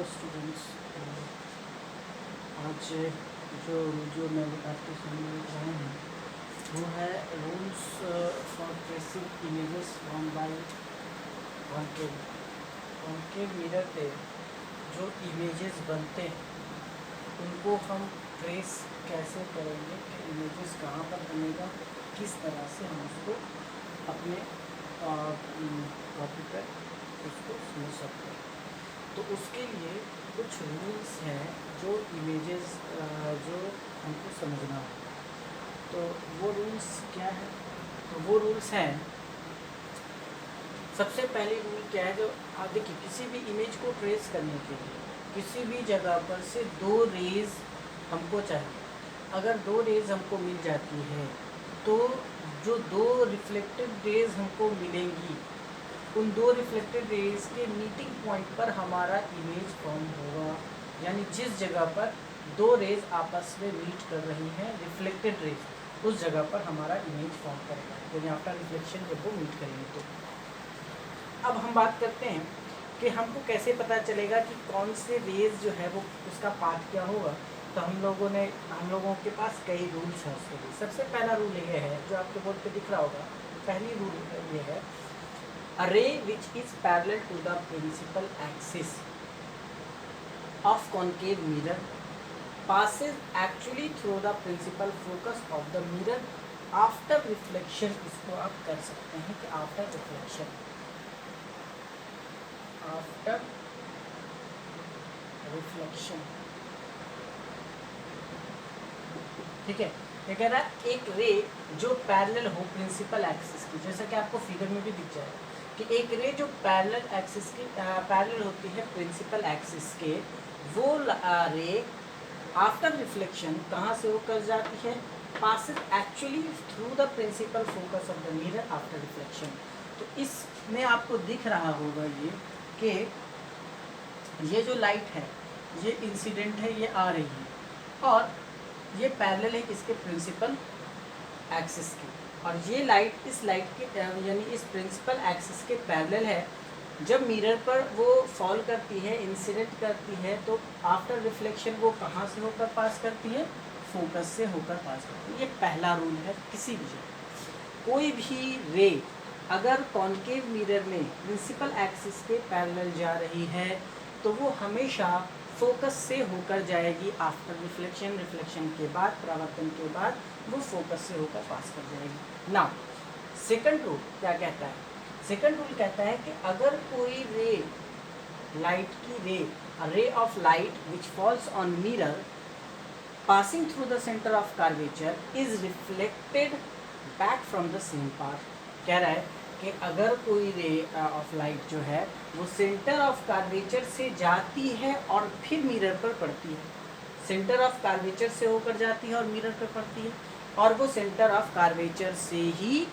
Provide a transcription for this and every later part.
Hello students. आज जो जो मैं आपके सामने लिख रहे हैं वो है rules for tracing images from by concave. Concave mirror पे जो इमेजेस बनते हैं उनको हम ट्रेस कैसे करेंगे कि इमेजेस कहाँ पर बनेगा, किस तरह से हम उसको अपने कॉपी पर उसको समझ सकते हैं। तो उसके लिए कुछ रूल्स हैं जो इमेजेस जो हमको समझना होगा। तो वो रूल्स क्या है? तो वो रूल्स हैं, सबसे पहले रूल क्या है, जो आप देखिए किसी भी इमेज को ट्रेस करने के लिए किसी भी जगह पर से दो रेज हमको चाहिए। अगर दो रेज हमको मिल जाती है तो जो दो रिफ्लेक्टेड रेज हमको मिलेंगी उन दो रिफ्लेक्टेड रेज के मीटिंग पॉइंट पर हमारा इमेज फॉर्म होगा। यानी जिस जगह पर दो रेज आपस में मीट कर रही हैं रिफ्लेक्टेड रेज, उस जगह पर हमारा इमेज फॉर्म करेगा। यानी आफ्टर रिफ्लेक्शन जब वो मीट करेंगे तो अब हम बात करते हैं कि हमको कैसे पता चलेगा कि कौन से रेज जो है वो उसका पाथ क्या होगा। तो हम लोगों के पास कई रूल्स हैं उसके लिए। सबसे पहला रूल ये है जो आपके बोर्ड पे दिख रहा होगा। पहली रूल ये है, a ray which is parallel to the principal axis of concave mirror passes actually through the principal focus of the mirror after reflection। इसको आप कर सकते हैं कि after reflection, after reflection, ठीक है। ये कह रहा है एक रे जो पैरेलल हो प्रिंसिपल एक्सिस की, जैसा कि आपको फिगर में भी दिख जाएगा कि एक रे जो पैरेलल एक्सिस की पैरेलल होती है प्रिंसिपल एक्सिस के, वो रे आफ्टर रिफ्लेक्शन कहाँ से होकर जाती है? Passes actually through the principal focus of the mirror after reflection. तो इसमें आपको दिख रहा होगा ये कि ये जो लाइट है ये इंसिडेंट है, ये आ रही है और ये पैरेलल है किसके? प्रिंसिपल एक्सिस के। और ये लाइट इस लाइट के यानी इस प्रिंसिपल एक्सिस के पैरेलल है। जब मिरर पर वो फॉल करती है, इंसिडेंट करती है, तो आफ्टर रिफ्लेक्शन वो कहाँ से होकर पास करती है? फोकस से होकर पास करती है। ये पहला रूल है। किसी भी जगह कोई भी रे अगर कॉन्केव मिरर में प्रिंसिपल एक्सिस के पैरेलल जा रही है तो वो हमेशा फोकस से होकर जाएगी आफ्टर रिफ्लेक्शन। रिफ्लेक्शन के बाद, परावर्तन के बाद वो फोकस से होकर पास कर जाएगी। नाउ सेकंड रूल क्या कहता है? सेकंड रूल कहता है कि अगर कोई रे, लाइट की ray of light which falls on mirror passing through the centre of curvature is reflected back from the same path. कह रहा है कि अगर कोई रे ऑफ लाइट जो है वो सेंटर ऑफ कर्वेचर से जाती है और फिर मिरर पर पड़ती है, सेंटर ऑफ कर्वेचर से होकर जाती है और मिरर पर पड़ती है, और वो सेंटर ऑफ कर्वेचर से ही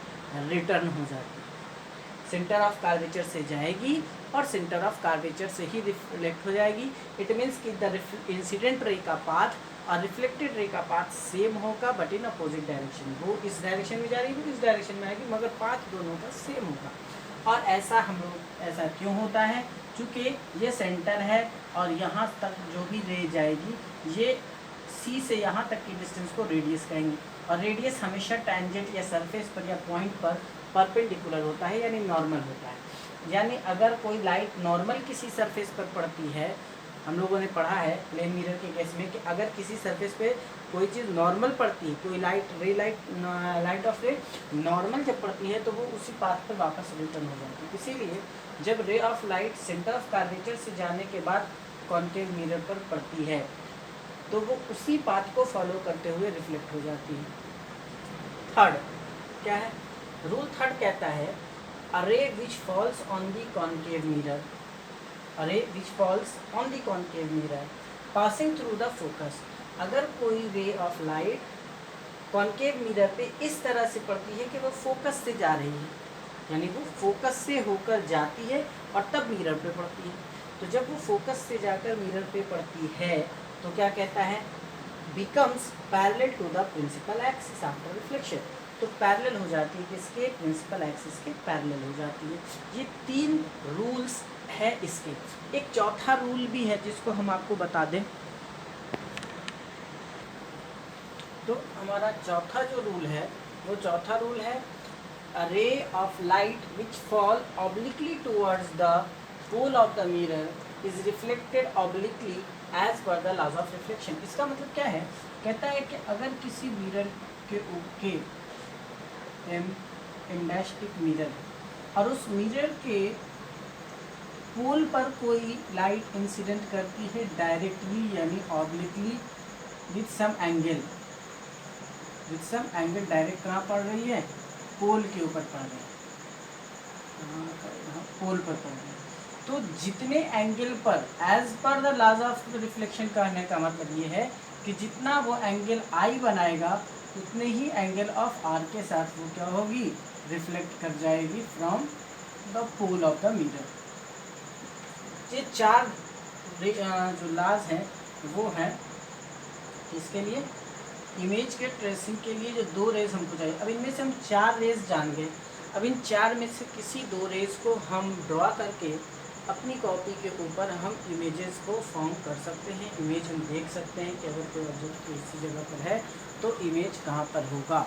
रिटर्न हो जाती है। सेंटर ऑफ कर्वेचर से जाएगी और सेंटर ऑफ कर्वेचर से ही रिफ्लेक्ट हो जाएगी। इट मीन्स कि द इंसिडेंट रे का पाथ और रिफ्लेक्टेड रे का पाथ सेम होगा बट इन अपोजिट डायरेक्शन। वो इस डायरेक्शन में जा रही है, वो इस डायरेक्शन में आएगी, मगर पाथ दोनों का सेम होगा। और ऐसा क्यों होता है? क्योंकि ये सेंटर है और यहाँ तक जो भी रे जाएगी ये सी से यहाँ तक की डिस्टेंस को रेडियस कहेंगे। और रेडियस हमेशा टैंजेंट या सरफेस पर या पॉइंट पर परपेंडिकुलर होता है, यानी नॉर्मल होता है। यानी अगर कोई लाइट नॉर्मल किसी सरफेस पर पड़ती है, हम लोगों ने पढ़ा है प्लेन मिरर के केस में कि अगर किसी सरफेस पे कोई चीज़ नॉर्मल पड़ती है, कोई लाइट ऑफ रे नॉर्मल जब पड़ती है तो वो उसी पाथ पर वापस रिटर्न हो जाती है। इसीलिए जब ray of light centre of curvature से जाने के बाद कॉन्केव मिरर पर पड़ती है तो वो उसी पाथ को फॉलो करते हुए रिफ्लेक्ट हो जाती है। थर्ड क्या है? रूल थर्ड कहता है, a ray which falls on the concave mirror, a ray which falls on the concave mirror passing through the focus। अगर कोई ray of light concave mirror पे इस तरह से पड़ती है कि वो फोकस से जा रही है, यानी वो फोकस से होकर जाती है और तब मिरर पे पड़ती है, तो जब वो फोकस से जाकर मिरर पे पड़ती है तो क्या कहता है? Becomes parallel to the principal axis after reflection. तो पैरेलल हो जाती है किसके? प्रिंसिपल एक्सिस के पैरेलल हो जाती है। ये तीन रूल्स है इसके। एक चौथा रूल भी है जिसको हम आपको बता दें। तो हमारा चौथा जो रूल है वो चौथा रूल है, a ray of light which fall obliquely towards the pole of the mirror is reflected obliquely as per the laws of reflection। इसका मतलब क्या है, कहता है कि अगर किसी मिरर के एम डैश एक मिरर और उस मिरर के पोल पर कोई लाइट इंसिडेंट करती है डायरेक्टली यानी obliquely with some angle, direct कहाँ पड़ रही है, पोल के ऊपर पड़ रही है, पोल पर पड़ रही है। तो जितने एंगल पर as per the laws of reflection कहने का मतलब ये है कि जितना वो एंगल आई बनाएगा उतने ही एंगल ऑफ आर के साथ वो क्या होगी, रिफ्लेक्ट कर जाएगी from the pole of the mirror. ये चार जो लॉज हैं वो हैं इसके लिए, इमेज के ट्रेसिंग के लिए जो दो रेज हमको चाहिए। अब इनमें से हम चार रेज जान गए। अब इन चार में से किसी दो रेज को हम ड्रॉ करके अपनी कॉपी के ऊपर हम इमेजेस को फॉर्म कर सकते हैं। इमेज हम देख सकते हैं कि अगर कोई ऑब्जेक्ट इसी जगह पर है तो इमेज कहाँ पर होगा।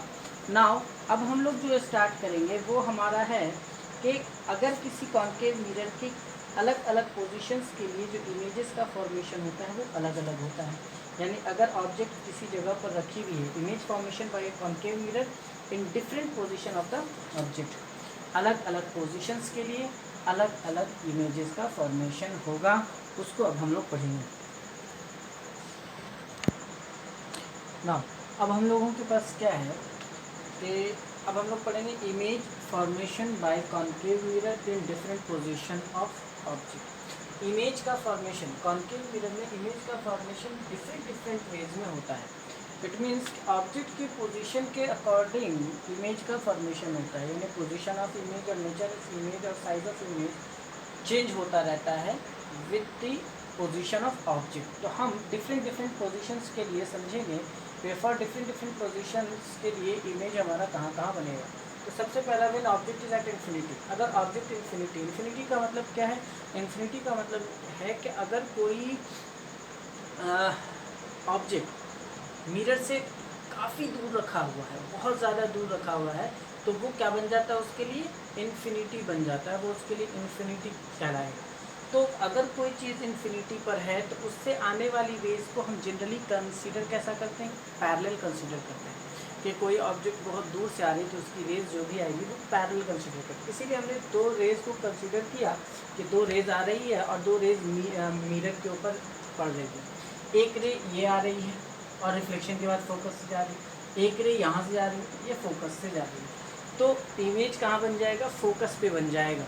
नाउ अब हम लोग जो स्टार्ट करेंगे वो हमारा है कि अगर किसी कॉन्केव मिरर की अलग अलग पोजीशंस के लिए जो इमेजेस का फॉर्मेशन होता है वो अलग अलग होता है। यानी अगर ऑब्जेक्ट किसी जगह पर रखी हुई है, image formation by a concave mirror in different position of the object, अलग अलग पोजीशंस के लिए अलग अलग इमेजेस का फॉर्मेशन होगा। उसको अब हम लोग पढ़ेंगे। ना अब हम लोगों के पास क्या है कि अब हम लोग पढ़ेंगे image formation by concave mirror in different position of object. Image का फॉर्मेशन कॉन्केव मिरर में इमेज का फॉर्मेशन डिफरेंट वेज में होता है। इट मीन्स ऑब्जेक्ट की पोजीशन के अकॉर्डिंग इमेज का फॉर्मेशन होता है, यानी पोजीशन ऑफ इमेज और नेचर ऑफ इमेज और साइज ऑफ इमेज चेंज होता रहता है with the position of object. तो हम डिफरेंट पोजीशंस के लिए समझेंगे फॉर डिफरेंट पोजीशंस के लिए इमेज हमारा कहाँ कहाँ बनेगा। तो सबसे पहला when object is at infinity, अगर ऑब्जेक्ट इन्फिनिटी का मतलब क्या है, इन्फिनिटी का मतलब है कि अगर कोई ऑब्जेक्ट मिरर से काफ़ी दूर रखा हुआ है, बहुत ज़्यादा दूर रखा हुआ है, तो वो क्या बन जाता है, उसके लिए इन्फिनिटी बन जाता है, वो उसके लिए इन्फिनिटी कहलाएगा। तो अगर कोई चीज़ इन्फिनिटी पर है तो उससे आने वाली रेज को हम जनरली कंसीडर कैसा करते हैं, पैरेलल कंसीडर करते हैं कि कोई ऑब्जेक्ट बहुत दूर से आ रही है तो उसकी रेज जो भी आएगी वो पैरेलल कंसीडर करते हैं। इसीलिए हमने दो रेज को कंसीडर किया कि दो रेज आ रही है और दो रेज मिरर के ऊपर पड़ रही है। एक रे ये आ रही है और रिफ्लेक्शन के बाद फोकस से जा रही है, एक रे यहाँ से जा रही है, ये फोकस से जा रही है। तो इमेज कहाँ बन जाएगा, फोकस पे बन जाएगा।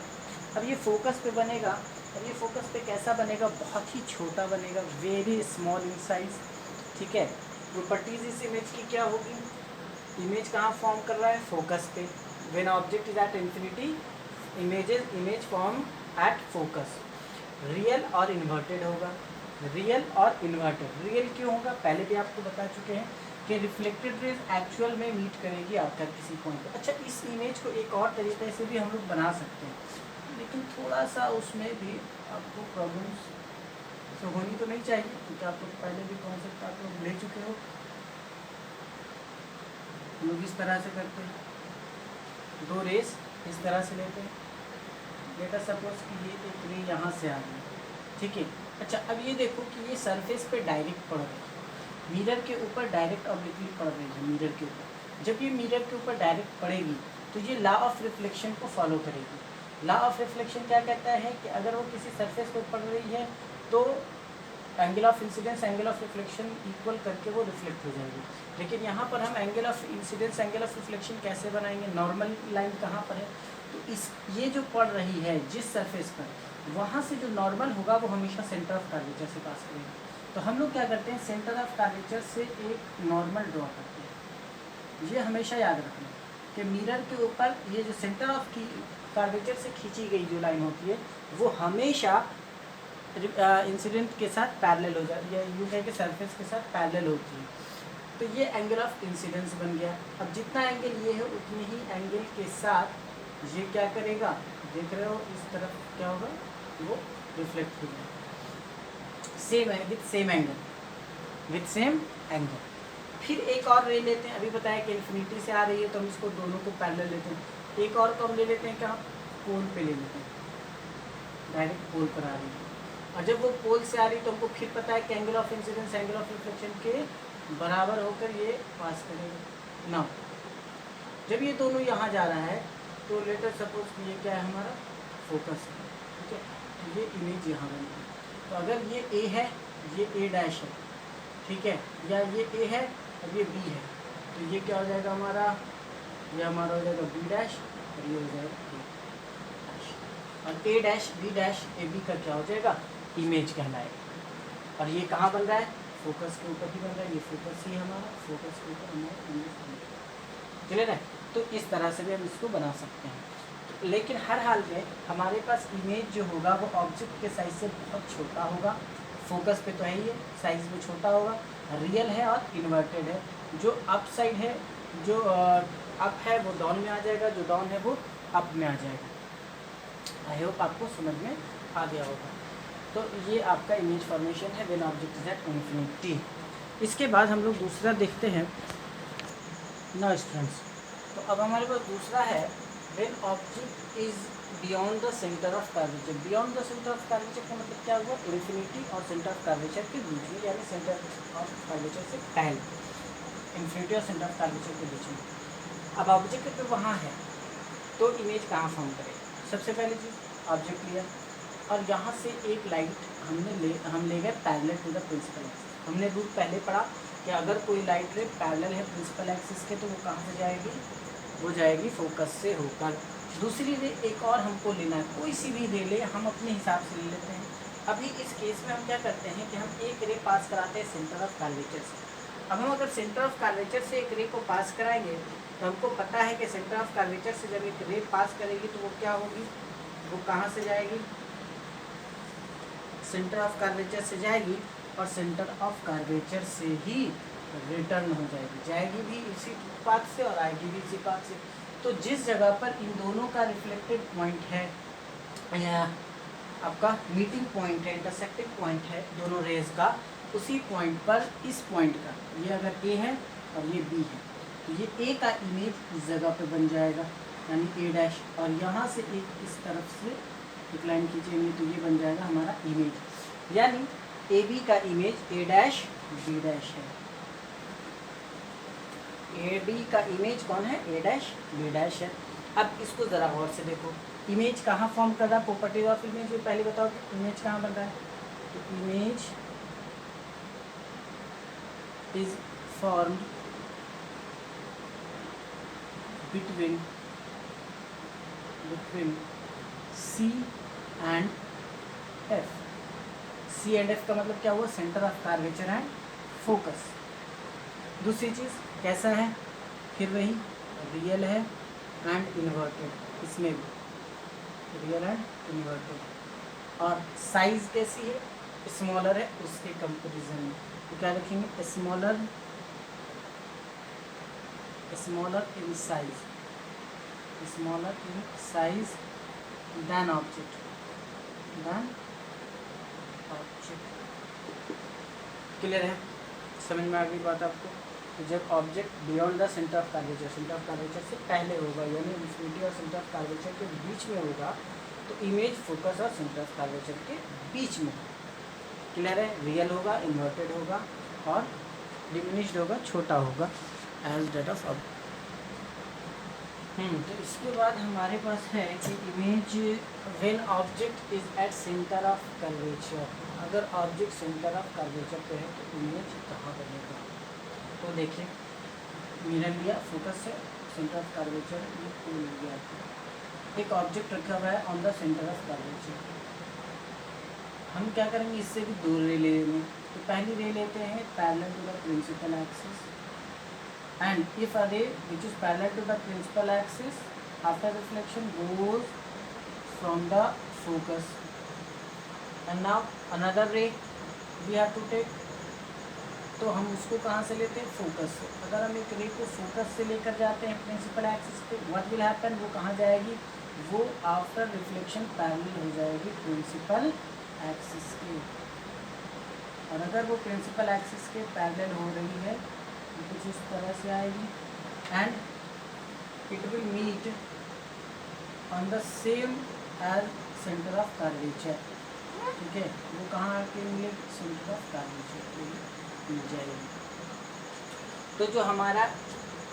अब ये फोकस पे बनेगा, अब ये फोकस पे कैसा बनेगा, बहुत ही छोटा बनेगा, वेरी स्मॉल इन साइज। ठीक है, प्रॉपर्टीज इस इमेज की क्या होगी, इमेज कहाँ फॉर्म कर रहा है, फोकस पे। When object is at infinity image form at focus. Real और इन्वर्टेड होगा, रियल और इन्वर्टेड। रियल क्यों होगा, पहले भी आपको बता चुके हैं कि रिफ्लेक्टेड रेज एक्चुअल में मीट करेगी आपका किसी पॉइंट पर। अच्छा, इस इमेज को एक और तरीके से भी हम लोग बना सकते हैं, लेकिन थोड़ा सा उसमें भी आपको प्रॉब्लम्स तो होनी तो नहीं चाहिए, क्योंकि आप लोग पहले भी कॉन्सेप्ट आप लोग ले चुके हो। हम लोग इस तरह से करते हैं, दो रेस इस तरह से लेते हैं। लेट अस सपोज कि ये एक रे यहाँ से आ रही है, ठीक है। अच्छा, अब ये देखो कि ये सरफेस पे डायरेक्ट पड़ रही है, मिरर के ऊपर डायरेक्ट ऑब्लिकली पड़ रही है मिरर के ऊपर। जब ये मिरर के ऊपर डायरेक्ट पड़ेगी तो ये लॉ ऑफ रिफ्लेक्शन को फॉलो करेगी। लॉ ऑफ रिफ्लेक्शन क्या कहता है कि अगर वो किसी सरफेस पर पड़ रही है तो angle of incidence angle of reflection equal करके वो रिफ्लेक्ट हो जाएगी। लेकिन यहाँ पर हम angle of incidence angle of reflection कैसे बनाएंगे, नॉर्मल लाइन कहाँ पर है, तो इस ये जो पड़ रही है जिस सरफेस पर, वहाँ से जो नॉर्मल होगा वो हमेशा सेंटर ऑफ कर्वेचर से पास करेगा। तो हम लोग क्या करते हैं, सेंटर ऑफ कर्वेचर से एक नॉर्मल ड्रॉ करते हैं। ये हमेशा याद रखना कि मिरर के ऊपर ये जो सेंटर ऑफ कर्वेचर से खींची गई जो लाइन होती है वो हमेशा इंसिडेंट के साथ पैरेलल हो जाती है, यूं कह के सरफेस के साथ पैरेलल होती है। तो ये एंगल ऑफ इंसिडेंस बन गया। अब जितना एंगल ये है उतनी ही एंगल के साथ ये क्या करेगा, देख रहे हो इस तरफ क्या होगा, वो रिफ्लेक्ट हो जाएगा सेम है with same angle, with same angle. फिर एक और रे लेते हैं, अभी बताया कि इन्फिनिटी से आ रही है तो हम इसको दोनों को पैरेलल लेते हैं। एक और को हम ले लेते हैं क्या, पोल पे ले लेते हैं, डायरेक्ट पोल पर आ रही है। और जब वो पोल से आ रही है तो हमको फिर पता है कि angle of incidence angle of reflection के बराबर होकर ये पास करेगा ना। जब ये दोनों यहाँ जा रहा है तो लेटर सपोज कि ये क्या है हमारा फोकस है, ठीक है, तो ये इमेज यहाँ बन रही है। तो अगर ये ए है, ये ए डैश है, ठीक है, या ये ए है और ये बी है, तो ये क्या हो जाएगा हमारा, ये हमारा हो जाएगा बी डैश और ये हो जाएगा ए डैश। और A dash B dash A B का क्या हो जाएगा, इमेज कहलाएगा। और ये कहाँ बन रहा है, फोकस के ऊपर ही बन रहा है, ये फोकस ही हमारा, फोकस के ऊपर हमारा इमेज बन रहा है। क्लियर है? तो इस तरह से भी हम इसको बना सकते हैं। लेकिन हर हाल में हमारे पास इमेज जो होगा वो ऑब्जेक्ट के साइज से बहुत छोटा होगा। फोकस पे तो है ही है, साइज में छोटा होगा, रियल है और इन्वर्टेड है। जो अप साइड है, जो अप है वो डाउन में आ जाएगा, जो डाउन है वो अप में आ जाएगा। आई होप आपको समझ में आ गया होगा। तो ये आपका इमेज फॉर्मेशन है when object is at infinity. इसके बाद हम लोग दूसरा देखते हैं ना स्टूडेंट्स। तो अब हमारे पास दूसरा है when object is beyond the centre of curvature. Beyond the centre of curvature का मतलब क्या हुआ, इन्फिनिटी और सेंटर ऑफ कर्वेचर के बीच में, यानी सेंटर ऑफ कर्वेचर से पहले, इन्फिनिटी और सेंटर ऑफ कर्वेचर के बीच में। अब ऑब्जेक्ट तो वहाँ है तो इमेज कहाँ फॉर्म करेगा। सबसे पहली चीज़ ऑब्जेक्ट लिया और यहाँ से एक लाइट हम ले गए parallel to the principal axis. हमने रूल पहले पढ़ा कि अगर कोई लाइट रे पैरेलल है प्रिंसिपल एक्सिस के तो वो कहाँ से जाएगी, वो जाएगी फोकस से होकर। दूसरी रे एक और हमको लेना है, कोई सी भी रे ले, हम अपने हिसाब से ले लेते हैं। अभी इस केस में हम क्या करते हैं कि हम एक रे पास कराते हैं सेंटर ऑफ कर्वेचर से। अब हम अगर सेंटर ऑफ कर्वेचर से एक रे को पास कराएंगे तो हमको पता है कि सेंटर ऑफ कर्वेचर से जब एक रे पास करेगी तो वो क्या होगी, वो कहाँ से जाएगी, सेंटर ऑफ कर्वेचर से जाएगी और सेंटर ऑफ कर्वेचर से ही रिटर्न हो जाएगी भी इसी पाथ से और आएगी भी इसी पाथ से। तो जिस जगह पर इन दोनों का रिफ्लेक्टेड पॉइंट है, आपका मीटिंग पॉइंट है, इंटरसेक्टिंग पॉइंट है दोनों रेज का, उसी पॉइंट पर इस पॉइंट का, ये अगर ए है और ये बी है तो ये ए का इमेज इस जगह पे बन जाएगा, यानी ए डैश, और यहाँ से एक इस तरफ से एक लाइन खींचेंगे तो ये बन जाएगा हमारा इमेज, यानी ए बी का image A dash B dash है। ए बी का इमेज कौन है, ए डैश बी डैश है। अब इसको ज़रा गौर से देखो, इमेज कहाँ फॉर्म कर रहा है, प्रॉपर्टीज ऑफ इमेज में पहले बताओ कि इमेज कहाँ बन रहा है। तो image is formed between C and F. C and F का मतलब क्या हुआ, centre of curvature and focus. दूसरी चीज़ कैसा है, फिर वही रियल है एंड इन्वर्टेड, इसमें भी रियल एंड इन्वर्टेड। और साइज कैसी है, स्मॉलर है उसके कंपेरिजन में, तो क्या रखेंगे, smaller in size, smaller in size than object, clear है, समझ में आ गई बात आपको। तो जब object beyond the centre of curvature, centre of curvature से पहले होगा, यानी इन्फिनिटी और सेंटर ऑफ कर्वेचर के बीच में होगा, तो इमेज फोकस और सेंटर ऑफ कर्वेचर के बीच में, क्लियर है, रियल होगा, इन्वर्टेड होगा और डिमिनिश्ड होगा, छोटा होगा एज डेट ऑफ अब। तो इसके बाद हमारे पास है कि image when object is at centre of curvature. अगर ऑब्जेक्ट सेंटर ऑफ कर्वेचर पे है तो इमेज कहाँ बनेगा। तो देखिए, मिरर लिया, फोकस से सेंटर ऑफ कर्वेचर ये लिया, एक ऑब्जेक्ट रखा हुआ है on the centre of curvature. हम क्या करेंगे, इससे भी दो रे लेंगे। तो पहली रे लेते हैं parallel to the principal axis, and if a ray which is parallel to the principal axis after reflection goes from the focus, and now another ray we have to take, तो हम उसको कहाँ से लेते हैं, focus से। अगर हम एक रे को फोकस से लेकर जाते हैं प्रिंसिपल एक्सिस पे, व्हाट विल हैपन, वो कहाँ जाएगी, वो आफ्टर रिफ्लेक्शन पैरेलल हो जाएगी प्रिंसिपल एक्सिस के। और अगर वो प्रिंसिपल एक्सिस के पैरेलल हो रही है तो कुछ इस तरह से आएगी and it will meet on the same as centre of curvature. ठीक है, वो कहाँ आके मिलेगी? सेंटर ऑफ कर्वेचर पे मिल जाएगी। तो जो हमारा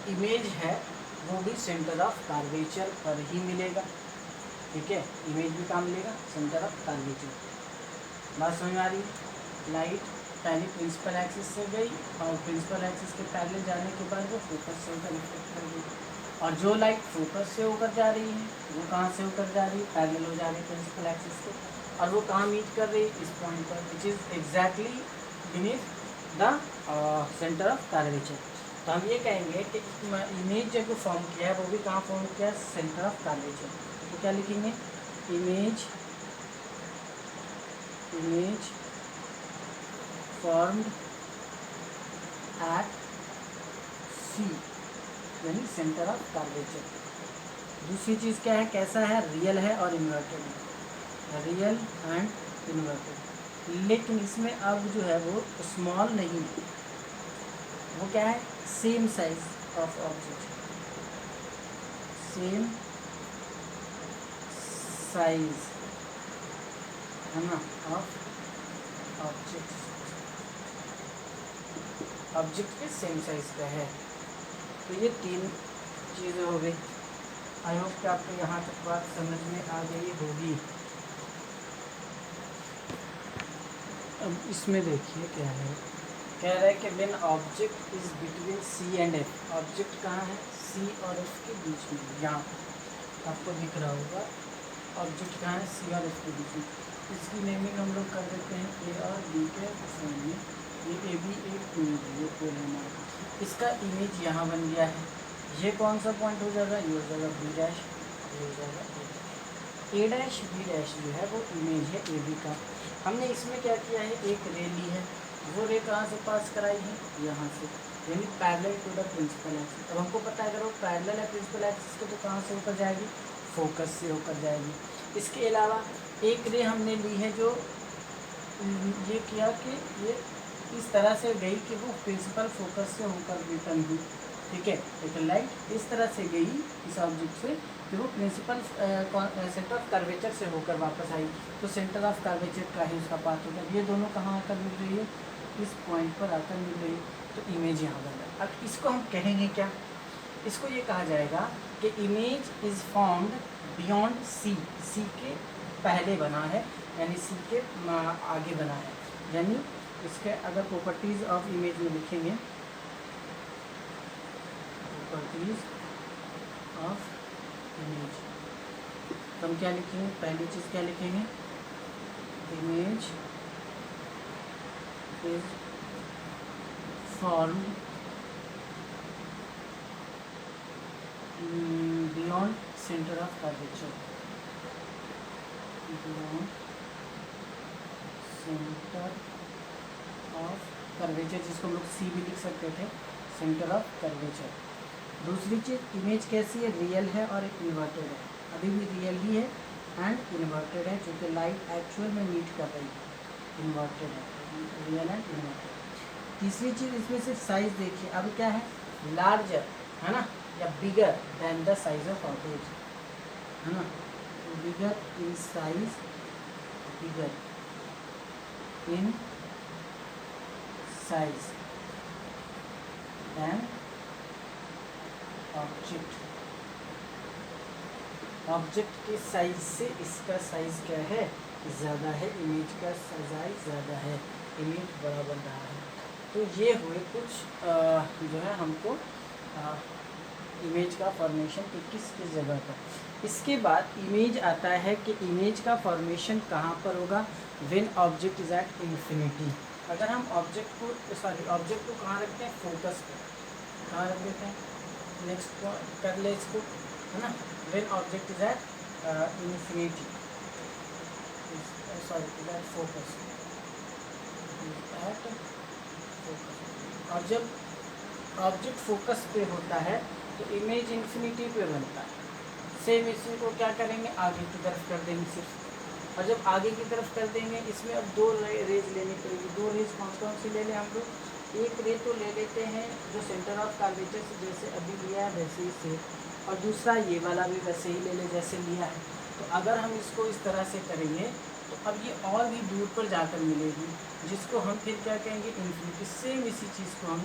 इमेज है वो भी सेंटर ऑफ कर्वेचर पर ही मिलेगा। ठीक है, इमेज भी कहाँ मिलेगा? Centre of curvature. बात समझ में आ रही है? लाइट पहले प्रिंसिपल एक्सिस से गई और प्रिंसिपल एक्सिस के पैरेलल जाने के बाद वो फोकस से होकर रिफ्लेक्ट कर गई, और जो लाइट फोकस से होकर जा रही है वो कहाँ से होकर जा रही है? पैरेलल हो जा रही है प्रिंसिपल एक्सिस के, और वो कहाँ मीट कर रही है? इस पॉइंट पर, which is exactly beneath the centre of curvature. तो हम ये कहेंगे कि इमेज जो फॉर्म किया है वो भी कहाँ फॉर्म किया है? Centre of curvature. तो क्या लिखेंगे? इमेज फॉर्म्ड एट सी यानी सेंटर ऑफ कर्वेचर। दूसरी चीज़ क्या है? कैसा है? रियल है और इन्वर्टेड है, रियल एंड इन्वर्टेड। लेकिन इसमें अब जो है वो स्मॉल नहीं है, वो क्या है? Same size of object, same size है ना ऑफ ऑब्जेक्ट, ऑब्जेक्ट के सेम साइज का है। तो ये तीन चीज़ें हो गई। आई होप कि आपको यहाँ तक बात समझ में आ गई होगी। अब इसमें देखिए क्या है, कह रहा है कि when object is between C and F. Object कहाँ है? सी और एफ के बीच में, यहाँ आपको दिख रहा होगा ऑब्जेक्ट कहाँ है? सी और एफ के बीच में। इसकी नेमिंग हम लोग कर देते हैं ए और बी के सामने, ये ए बी एक ये कोई हमारा। इसका इमेज यहाँ बन गया है। ये कौन सा पॉइंट हो जाएगा? ये हो जाएगा बी डैश, ये हो जाएगा ए डैश। बी डैश जो है वो इमेज है ए बी का। हमने इसमें क्या किया है? एक रे ली है, वो रे कहाँ से पास कराई है? यहाँ से, यानी parallel to the principal axis. अब हमको पता है अगर वो पैरेलल है प्रिंसिपल एक्सिस के तो कहाँ से होकर जाएगी? फोकस से होकर जाएगी। इसके अलावा एक रे हमने ली है जो ये किया कि ये इस तरह से गई कि वो प्रिंसिपल फोकस से होकर रिटर्न हुई। ठीक है, एक लाइट इस तरह से गई इस ऑब्जेक्ट से कि वो प्रिंसिपल सेंटर ऑफ कर्वेचर से होकर वापस आई, तो सेंटर ऑफ कर्वेचर का ही उसका पाथ होगा। ये दोनों कहाँ आकर मिल रही है? इस पॉइंट पर आकर मिल रही है, तो इमेज यहाँ बन रहा है। अब इसको हम कहेंगे क्या? इसको ये कहा जाएगा कि image is formed beyond C, C के पहले बना है, यानी सी के आगे बना है। यानी इसके अगर प्रॉपर्टीज़ ऑफ इमेज में लिखेंगे, प्रॉपर्टीज़ ऑफ इमेज, तो हम क्या लिखेंगे? पहली चीज़ क्या लिखेंगे? Image is formed beyond centre of curvature, beyond centre of curvature, जिसको हम लोग सी भी लिख सकते थे, सेंटर ऑफ कर्वेचर। दूसरी चीज़, इमेज कैसी है? रियल है और इन्वर्टेड है। अभी भी रियल ही है एंड इन्वर्टेड है, क्योंकि लाइट एक्चुअल में मीट कर रही है, इन्वर्टेड है, रियल एंड इन्वर्टेड। तीसरी चीज़ इसमें सिर्फ साइज देखिए, अब क्या है? लार्जर है ना, या bigger than the size of object है ना, bigger in size, bigger in size than object. Object के साइज से इसका साइज क्या है? ज़्यादा है, इमेज का साइज ज़्यादा है, इमेज बड़ा बन रहा है। तो ये हुए कुछ जो है हमको इमेज का फॉर्मेशन कि किस किस जगह पर। इसके बाद इमेज आता है कि इमेज का फॉर्मेशन कहाँ पर होगा? When object is at infinity. अगर हम ऑब्जेक्ट को कहाँ रखते हैं? फोकस पे, कहाँ रख देते हैं? नेक्स्ट कर ले इसको, है ना। When object is at infinity, is at focus, at focus. और जब ऑब्जेक्ट फोकस पे होता है तो इमेज इन्फिनिटी पे बनता है, सेम इसी को क्या करेंगे, आगे की तरफ कर देंगे सिर्फ। और जब आगे की तरफ कर देंगे, इसमें अब दो रेज लेनी पड़ेगी। दो रेज कौन कौन सी ले लें हम लोग? एक रे तो ले लेते हैं जो सेंटर ऑफ कर्वेचर से जैसे अभी लिया है वैसे ही से, और दूसरा ये वाला भी वैसे ही ले ले जैसे लिया है। तो अगर हम इसको इस तरह से करेंगे तो अब ये और भी दूर पर जाकर मिलेगी, जिसको हम फिर क्या कहेंगे, इन्फिनिटी। सेम इसी चीज़ को हम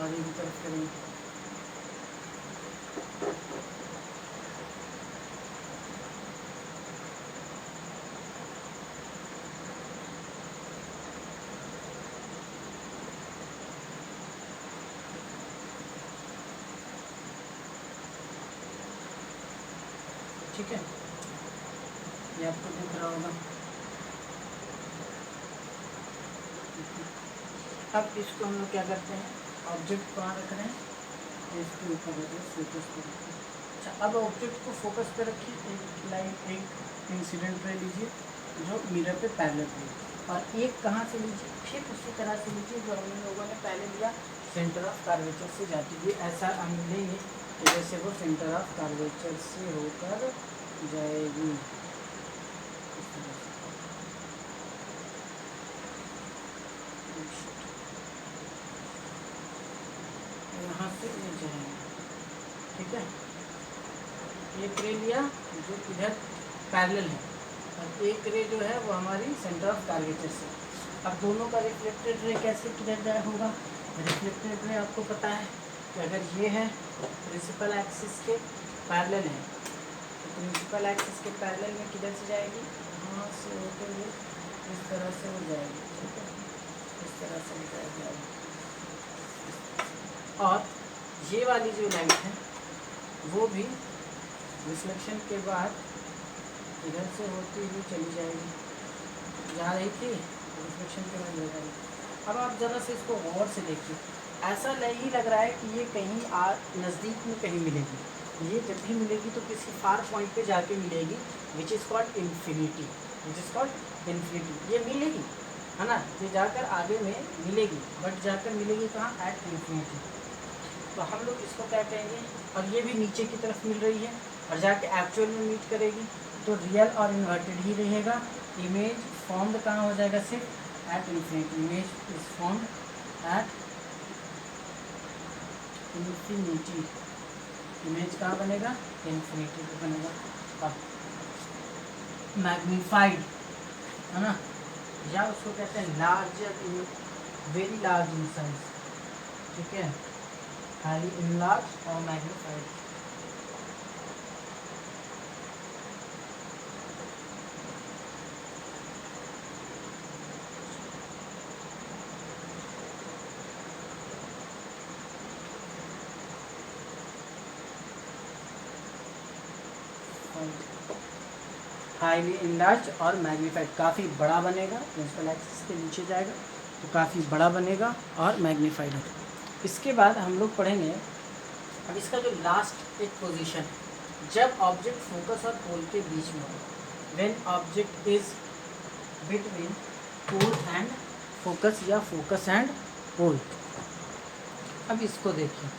आगे की तरफ करेंगे। ठीक है, ये आपको दिख रहा होगा। अब इसको हम लोग क्या करते हैं, ऑब्जेक्ट कहाँ रख रहे हैं, इसके ऊपर रख रहे हैं, फोकस पे रखते हैं। अच्छा, अब ऑब्जेक्ट को फोकस पे रखिए। एक लाइन, एक इंसिडेंट रे लीजिए जो मिरर पे पैरेलल है, और एक कहाँ से लीजिए, फिर उसी तरह से लीजिए जो हम लोगों ने पहले लिया, सेंटर ऑफ कर्वेचर से जाती है। ऐसा हम लेंगे कि जैसे वो सेंटर ऑफ कर्वेचर से होकर जाएगी इस तरह से। यहाँ से ये जाएंगे, ठीक है। एक रे लिया जो इधर पैरेलल है, और एक रे जो है वो हमारी सेंटर ऑफ कर्वेचर से। अब दोनों का रिफ्लेक्टेड रे कैसे किधर जाए होगा, रिफ्लेक्टेड रे आपको पता है कि अगर ये है प्रिंसिपल एक्सिस के पैरेलल है, तो प्रिंसिपल एक्सिस के पैरेलल में किधर से जाएगी, यहाँ से होकर ये इस तरह से हो जाएगी, ठीक है, इस तरह से हो जाएगी। और ये वाली जो लाइट है वो भी रिफ्लेक्शन के बाद इधर से होती हुई चली जाएगी, जा रही थी रिफ्लेक्शन के बाद ले जाएगी। अब आप ज़रा से इसको गौर से देखिए, ऐसा नहीं लग रहा है कि ये कहीं नज़दीक में कहीं मिलेगी। ये जब भी मिलेगी तो किसी फार पॉइंट पे जाके मिलेगी, which is called infinity, which is called infinity. ये मिलेगी, है ना, ये जाकर आगे में मिलेगी, बट जाकर मिलेगी कहाँ, एट इन्फिनिटी। तो हम लोग इसको क्या कहेंगे, और ये भी नीचे की तरफ मिल रही है और जाके एक्चुअल में मीट करेगी, तो रियल और इन्वर्टेड ही रहेगा। इमेज फॉर्म्ड कहाँ हो जाएगा, सिर्फ at infinity. Image is formed at infinity. Image कहाँ बनेगा, इन्फिनिटी पे बनेगा। अब मैग्नीफाइड, है ना, या उसको कहते हैं larger, very large in size, ठीक है, highly enlarged or magnified। Highly enlarge और मैग्नीफाइड, काफ़ी बड़ा बनेगा, प्रिंसिपल एक्सिस के नीचे जाएगा तो काफ़ी बड़ा बनेगा और मैग्नीफाइड होगा। इसके बाद हम लोग पढ़ेंगे अब इसका जो लास्ट एक पोजीशन है, जब ऑब्जेक्ट फोकस और पोल के बीच में हो, when object is between pole and focus या फोकस एंड पोल। अब इसको देखिए,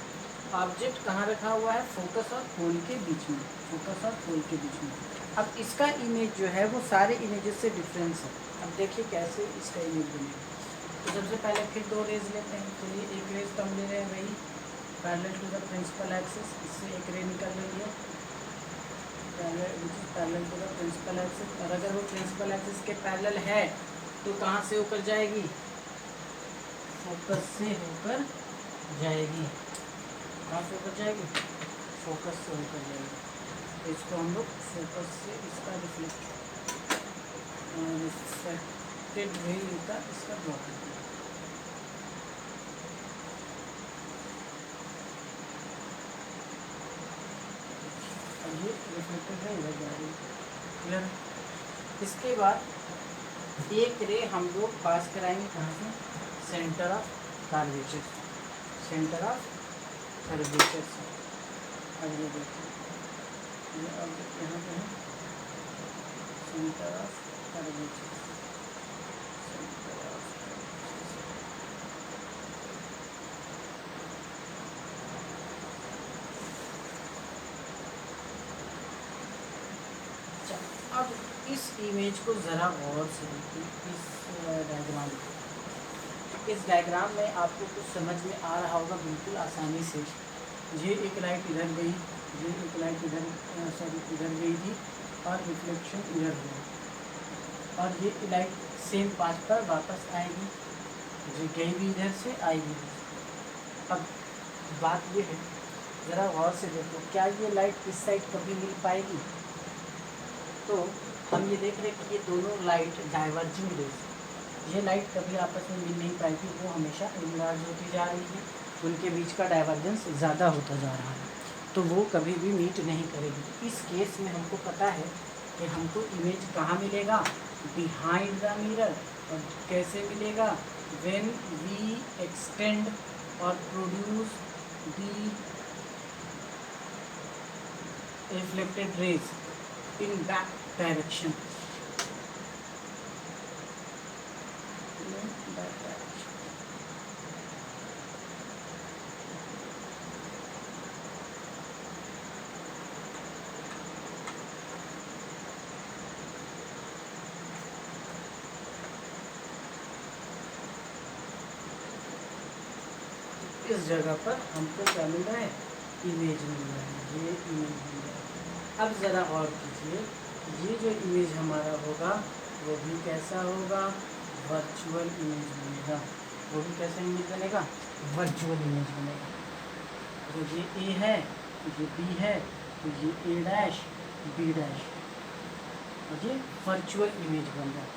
ऑब्जेक्ट कहाँ रखा हुआ है, फोकस और पोल के बीच में, फोकस और पोल के बीच में। अब इसका इमेज जो है वो सारे इमेजेस से डिफरेंस है। अब देखिए कैसे इसका इमेज बनेगा। तो सबसे पहले फिर दो रेज लेते हैं, चलिए एक रेज तो हम ले रहे हैं वही parallel to the principal axis, इससे एक रे निकल रही है parallel to the principal axis, और अगर वो प्रिंसिपल एक्सिस के पैरेलल है तो कहाँ से होकर जाएगी, फोकस से होकर जाएगी। कहाँ से होकर जाएगी, फोकस से होकर जाएगी। तो इसको हम लोग फोकस से इसका रिफ्लेक्टेड रे लेकर इसका ड्रॉ करते हैं। ये रिफ्लेक्टेड रे इधर जा रही है, क्लियर। इसके बाद एक रे हम लोग पास कराएंगे कहाँ से, centre of curvature, centre of curvature से। अब ये देखिए, ये ऑब्जेक्ट यहाँ पे है, centre of curvature, centre of अब इस इमेज को ज़रा गौर से देखिए, इस डायग्राम को। इस डायग्राम में आपको कुछ समझ में आ रहा होगा बिल्कुल आसानी से। ये एक लाइट इधर गई, ये एक लाइट इधर इधर गई थी और रिफ्लेक्शन इधर हुआ, और ये लाइट सेम पाथ पर वापस आएगी, ये गई भी इधर से, आएगी इधर से। अब बात ये है, ज़रा गौर से देखो, क्या ये लाइट इस साइड कभी मिल पाएगी? तो हम ये देख रहे हैं कि ये दोनों लाइट डाइवर्जिंग रेज, ये लाइट कभी आपस में मिल नहीं पाएगी, वो हमेशा इनलार्ज होती जा रही है, उनके बीच का डाइवर्जेंस ज़्यादा होता जा रहा है, तो वो कभी भी मीट नहीं करेगी। इस केस में हमको पता है कि हमको इमेज कहाँ मिलेगा, बिहाइंड द मिरर। और कैसे मिलेगा? व्हेन वी एक्सटेंड और produce the reflected raise in back direction. इस जगह पर हमको क्या मिल रहा है? इमेज मिल रहा है, ये इमेज मिल रहा है। अब ज़रा गौर कीजिए, ये जो इमेज हमारा होगा वो भी कैसा होगा? वर्चुअल इमेज बनेगा। वो भी कैसा इमेज बनेगा? वर्चुअल इमेज बनेगा। तो ये ए है, ये बी है, तो ये ए डैश बी डैश, और ये वर्चुअल इमेज बन रहा है।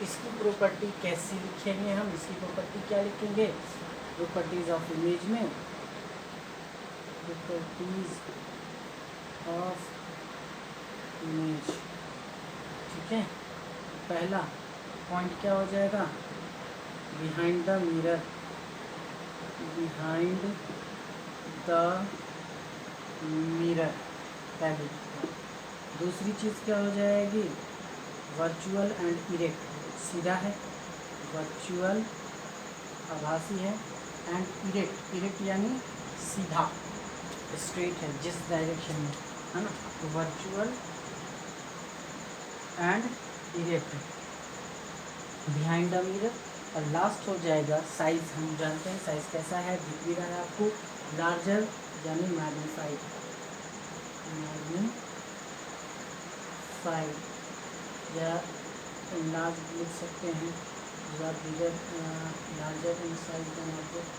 इसकी प्रॉपर्टी कैसे लिखेंगे हम? इसकी प्रॉपर्टी क्या लिखेंगे? प्रॉपर्टीज ऑफ इमेज में, प्रॉपर्टीज ऑफ इमेज, ठीक है। पहला पॉइंट क्या हो जाएगा? Behind the mirror, behind the mirror पहली। दूसरी चीज़ क्या हो जाएगी? वर्चुअल एंड इरेक्ट, सीधा है, वर्चुअल आभासी है, एंड इरेक्ट, इरेक्ट यानी सीधा, स्ट्रेट है जिस डायरेक्शन में, है ना। तो virtual and erect, behind the mirror. और लास्ट हो जाएगा साइज। हम जानते हैं साइज कैसा है, दिख भी रहा है आपको, लार्जर यानी मैग्नीफाइड, मैग्नीफाइड या लार्ज लिख सकते हैं, या bigger, larger in size than object,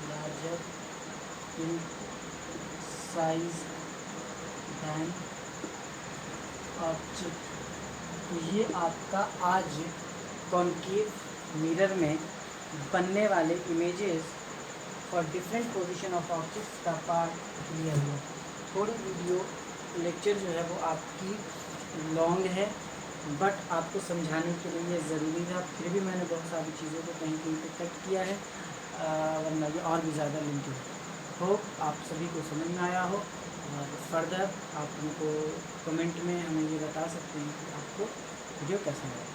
larger in size than object. तो ये आपका आज कॉन्केव मिरर में बनने वाले images for different position of objects का पार्ट क्लियर हुआ। थोड़ी वीडियो लेक्चर जो है वो आपकी लॉन्ग है, बट आपको समझाने के लिए ये ज़रूरी था। फिर भी मैंने बहुत सारी चीज़ों को कहीं कहीं पे कट किया है, वरना ये और भी ज़्यादा लेंथी है। होप आप सभी को समझ में आया हो, और फर्दर आप उनको कमेंट में हमें ये बता सकते हैं कि आपको वीडियो कैसा लगा।